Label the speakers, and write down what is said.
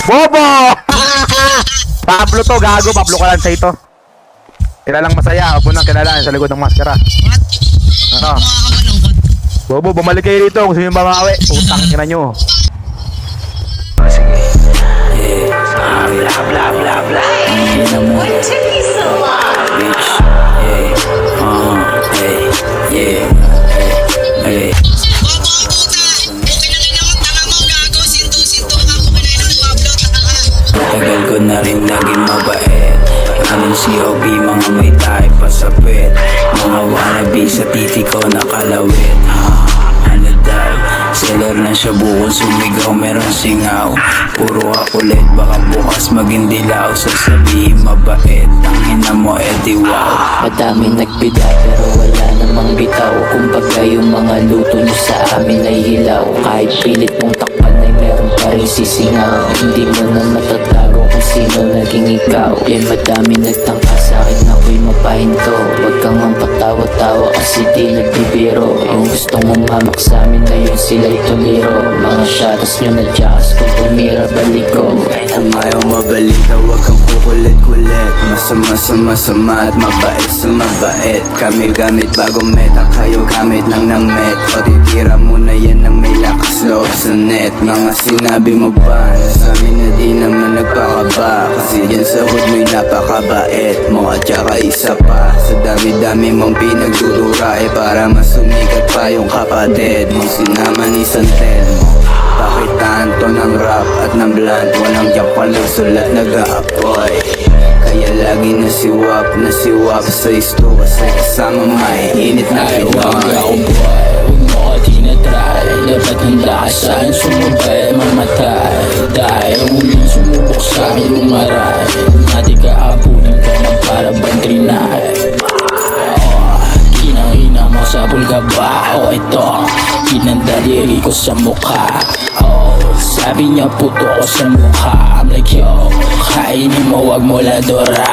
Speaker 1: Bobo! Pablo to, gago. Pablo ka lang sa ito. Kilalang masaya. Huwag mo nang kilalaan sa likod ng maskara.
Speaker 2: What?
Speaker 1: Ano?
Speaker 2: Makakamalungkot.
Speaker 1: Bobo, bumalik kayo dito kung gusto nyo mamawi. Utang ina nyo.
Speaker 3: Sige. Bla bla bla bla.
Speaker 4: What took you so long?
Speaker 3: Bitch. Yeah. Hey.
Speaker 2: Bobo ang puta! Okay lang yun ang tanga mo, gago. Sinto-sinto ka mo kinain ng Pablo, tanga ka.
Speaker 3: Tagal ko na rin naging mabait. Anong COB, mga may tayo pasapit. Mga wannabe sa titi ko nakalawit. Ano daw? Seller na siya bukod sumigaw, meron singaw. Puro akulit, baka bukas maging dilaw. Sasabihin mabait, ang ina mo edi wow.
Speaker 5: Madami nagbida pero wala namang bitaw. Kumbaga yung mga luto niyo sa amin ay hilaw. Kahit pilit mong takpan ay meron pa rin sisingaw. Hindi mo na matatago kung sino naging ikaw. Madami nagtangka sa akin ako'y mapahinto. Huwag kang ang patawa-tawa kasi di nagbibiro. Yung gustong umamak sa amin ngayon sila'y tuliro. Mga shadows nyo na jacks kung tumira baliko.
Speaker 3: Kung ayaw mabalita, huwag kang kukulit-kulit. Masama at mabait sa mabait. Kami gamit bagong meta, kayo gamit lang ng met. O titira mo na yan ng may lakas loob sa net. Mga sinabi mo ba na sa amin na di naman nagpakaba? Kasi dyan sa hood mo'y napakabait mo. At saka isa pa, sa dami-dami mong pinagdurura para masumikat pa yung kapatid mong sinama ni Santel mo. Bakit tanto ng rap at ng blunt? Walang jack walang sulat nag-aapoy. Kaya lagi nasiwap sa isto. Kasi kasama may init na
Speaker 5: Huwag
Speaker 3: Pinoy.
Speaker 5: ako buhay, huwag mo ko tinatry. Dapat handa ka saan sumubay, mamatay. Dahil muling sumubok sa akin umaray. Nati ka apunin ka na para bang trinay. Kinang-ina mo sa bulga ba? O ito, kinandaliri ko sa mukha. Sabi niya puto ko sa mukha. I'm like yo, kainin mo wag mo ladora.